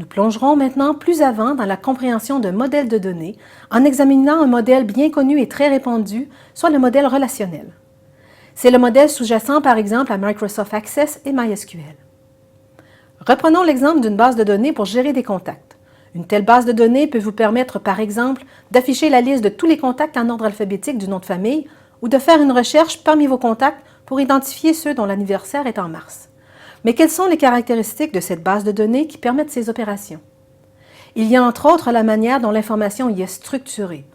Nous plongerons maintenant plus avant dans la compréhension d'un modèle de données en examinant un modèle bien connu et très répandu, soit le modèle relationnel. C'est le modèle sous-jacent par exemple à Microsoft Access et MySQL. Reprenons l'exemple d'une base de données pour gérer des contacts. Une telle base de données peut vous permettre par exemple d'afficher la liste de tous les contacts en ordre alphabétique du nom de famille ou de faire une recherche parmi vos contacts pour identifier ceux dont l'anniversaire est en mars. Mais quelles sont les caractéristiques de cette base de données qui permettent ces opérations? Il y a entre autres la manière dont l'information y est structurée.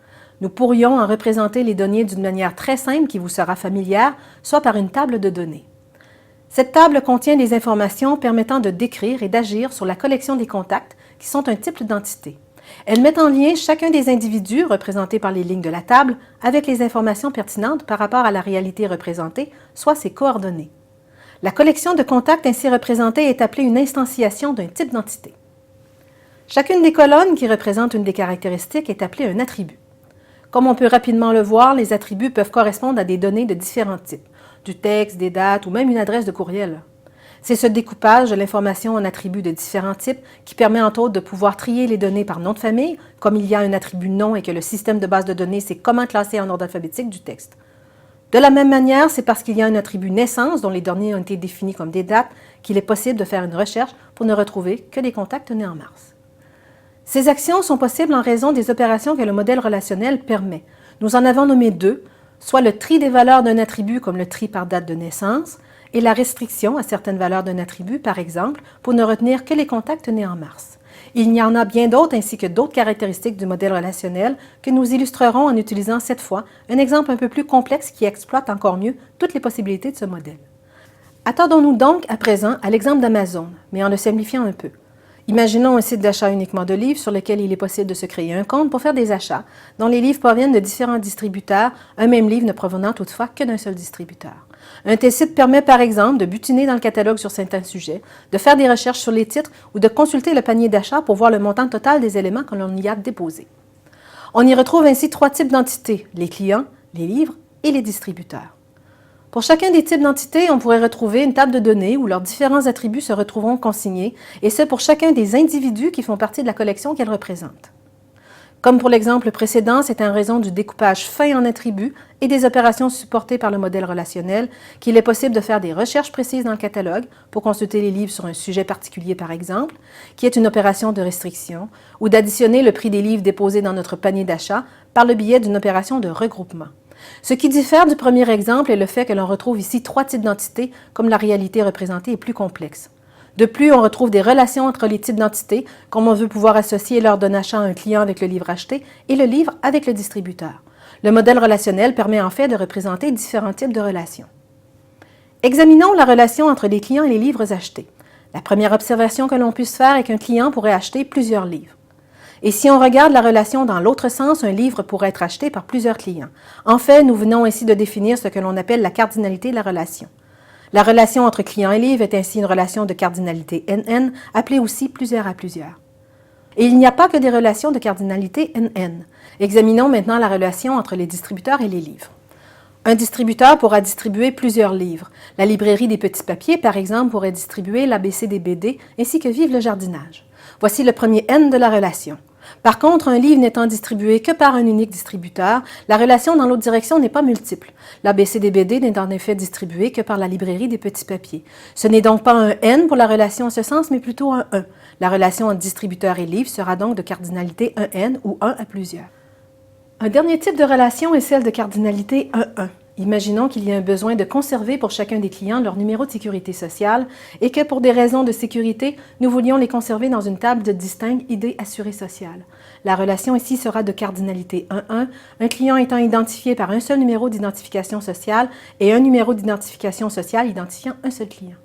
Nous pourrions en représenter les données d'une manière très simple qui vous sera familière, soit par une table de données. Cette table contient des informations permettant de décrire et d'agir sur la collection des contacts qui sont un type d'entité. Elle met en lien chacun des individus représentés par les lignes de la table avec les informations pertinentes par rapport à la réalité représentée, soit ses coordonnées. La collection de contacts ainsi représentée est appelée une instantiation d'un type d'entité. Chacune des colonnes qui représente une des caractéristiques est appelée un attribut. Comme on peut rapidement le voir, les attributs peuvent correspondre à des données de différents types, du texte, des dates ou même une adresse de courriel. C'est ce découpage de l'information en attributs de différents types qui permet entre autres de pouvoir trier les données par nom de famille, comme il y a un attribut nom et que le système de base de données sait comment classer en ordre alphabétique du texte. De la même manière, c'est parce qu'il y a un attribut naissance dont les données ont été définies comme des dates qu'il est possible de faire une recherche pour ne retrouver que des contacts nés en mars. Ces actions sont possibles en raison des opérations que le modèle relationnel permet. Nous en avons nommé deux, soit le tri des valeurs d'un attribut comme le tri par date de naissance et la restriction à certaines valeurs d'un attribut, par exemple, pour ne retenir que les contacts nés en mars. Il y en a bien d'autres ainsi que d'autres caractéristiques du modèle relationnel que nous illustrerons en utilisant cette fois un exemple un peu plus complexe qui exploite encore mieux toutes les possibilités de ce modèle. Attardons-nous donc à présent à l'exemple d'Amazon, mais en le simplifiant un peu. Imaginons un site d'achat uniquement de livres sur lequel il est possible de se créer un compte pour faire des achats, dont les livres proviennent de différents distributeurs, un même livre ne provenant toutefois que d'un seul distributeur. Un tel site permet par exemple de butiner dans le catalogue sur certains sujets, de faire des recherches sur les titres ou de consulter le panier d'achat pour voir le montant total des éléments que l'on y a déposés. On y retrouve ainsi trois types d'entités, les clients, les livres et les distributeurs. Pour chacun des types d'entités, on pourrait retrouver une table de données où leurs différents attributs se retrouveront consignés, et ce pour chacun des individus qui font partie de la collection qu'elle représente. Comme pour l'exemple précédent, c'est en raison du découpage fin en attributs et des opérations supportées par le modèle relationnel qu'il est possible de faire des recherches précises dans le catalogue pour consulter les livres sur un sujet particulier par exemple, qui est une opération de restriction, ou d'additionner le prix des livres déposés dans notre panier d'achat par le biais d'une opération de regroupement. Ce qui diffère du premier exemple est le fait que l'on retrouve ici trois types d'entités, comme la réalité représentée est plus complexe. De plus, on retrouve des relations entre les types d'entités, comme on veut pouvoir associer l'heure d'un achat à un client avec le livre acheté et le livre avec le distributeur. Le modèle relationnel permet en fait de représenter différents types de relations. Examinons la relation entre les clients et les livres achetés. La première observation que l'on puisse faire est qu'un client pourrait acheter plusieurs livres. Et si on regarde la relation dans l'autre sens, un livre pourrait être acheté par plusieurs clients. En fait, nous venons ainsi de définir ce que l'on appelle la cardinalité de la relation. La relation entre client et livre est ainsi une relation de cardinalité NN, appelée aussi plusieurs à plusieurs. Et il n'y a pas que des relations de cardinalité NN. Examinons maintenant la relation entre les distributeurs et les livres. Un distributeur pourra distribuer plusieurs livres. La librairie des petits papiers, par exemple, pourrait distribuer l'ABC des BD ainsi que Vive le jardinage. Voici le premier N de la relation. Par contre, un livre n'étant distribué que par un unique distributeur, la relation dans l'autre direction n'est pas multiple. L'ABC des BD n'est en effet distribué que par la librairie des petits papiers. Ce n'est donc pas un N pour la relation en ce sens, mais plutôt un 1. La relation entre distributeur et livre sera donc de cardinalité 1N ou 1 à plusieurs. Un dernier type de relation est celle de cardinalité 1-1. Imaginons qu'il y a un besoin de conserver pour chacun des clients leur numéro de sécurité sociale et que pour des raisons de sécurité, nous voulions les conserver dans une table de distinct ID assurée sociale. La relation ici sera de cardinalité 1-1, un client étant identifié par un seul numéro d'identification sociale et un numéro d'identification sociale identifiant un seul client.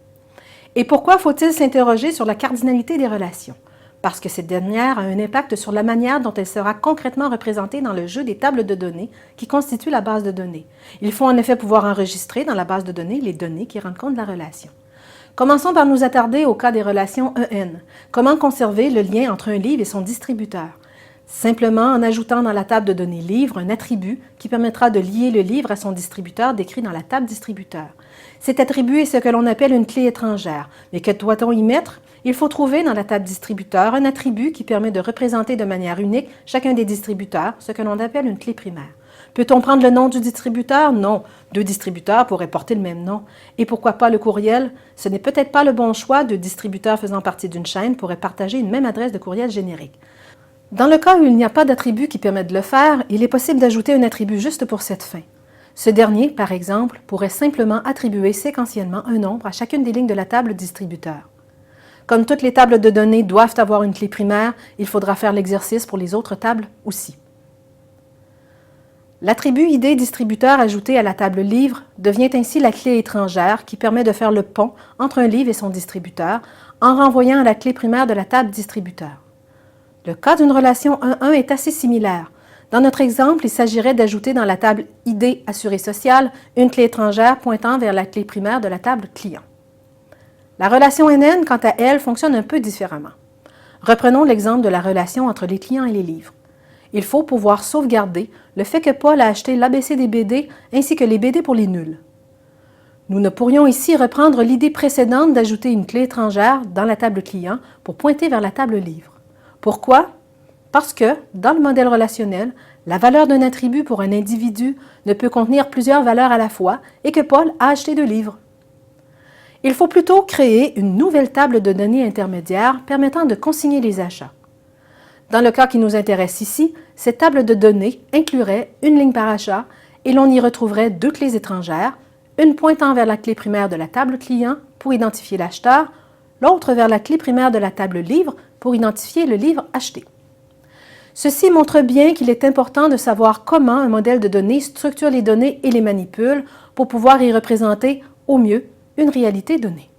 Et pourquoi faut-il s'interroger sur la cardinalité des relations? Parce que cette dernière a un impact sur la manière dont elle sera concrètement représentée dans le jeu des tables de données qui constituent la base de données. Il faut en effet pouvoir enregistrer dans la base de données les données qui rendent compte de la relation. Commençons par nous attarder au cas des relations EN. Comment conserver le lien entre un livre et son distributeur? Simplement en ajoutant dans la table de données livre un attribut qui permettra de lier le livre à son distributeur décrit dans la table distributeur. Cet attribut est ce que l'on appelle une clé étrangère. Mais que doit-on y mettre? il faut trouver dans la table distributeur un attribut qui permet de représenter de manière unique chacun des distributeurs, ce que l'on appelle une clé primaire. Peut-on prendre le nom du distributeur? Non. 2 distributeurs pourraient porter le même nom. Et pourquoi pas le courriel? Ce n'est peut-être pas le bon choix. 2 distributeurs faisant partie d'une chaîne pourraient partager une même adresse de courriel générique. Dans le cas où il n'y a pas d'attribut qui permet de le faire, il est possible d'ajouter un attribut juste pour cette fin. Ce dernier, par exemple, pourrait simplement attribuer séquentiellement un nombre à chacune des lignes de la table distributeur. Comme toutes les tables de données doivent avoir une clé primaire, il faudra faire l'exercice pour les autres tables aussi. L'attribut ID distributeur ajouté à la table livre devient ainsi la clé étrangère qui permet de faire le pont entre un livre et son distributeur en renvoyant à la clé primaire de la table distributeur. Le cas d'une relation 1-1 est assez similaire. Dans notre exemple, il s'agirait d'ajouter dans la table ID assuré social une clé étrangère pointant vers la clé primaire de la table client. La relation NN, quant à elle, fonctionne un peu différemment. Reprenons l'exemple de la relation entre les clients et les livres. Il faut pouvoir sauvegarder le fait que Paul a acheté l'ABC des BD ainsi que les BD pour les nuls. Nous ne pourrions ici reprendre l'idée précédente d'ajouter une clé étrangère dans la table client pour pointer vers la table livre. Pourquoi? Parce que, dans le modèle relationnel, la valeur d'un attribut pour un individu ne peut contenir plusieurs valeurs à la fois et que Paul a acheté 2 livres. Il faut plutôt créer une nouvelle table de données intermédiaire permettant de consigner les achats. Dans le cas qui nous intéresse ici, cette table de données inclurait une ligne par achat et l'on y retrouverait 2 clés étrangères, une pointant vers la clé primaire de la table client pour identifier l'acheteur, l'autre vers la clé primaire de la table livre pour identifier le livre acheté. Ceci montre bien qu'il est important de savoir comment un modèle de données structure les données et les manipule pour pouvoir y représenter au mieux une réalité donnée.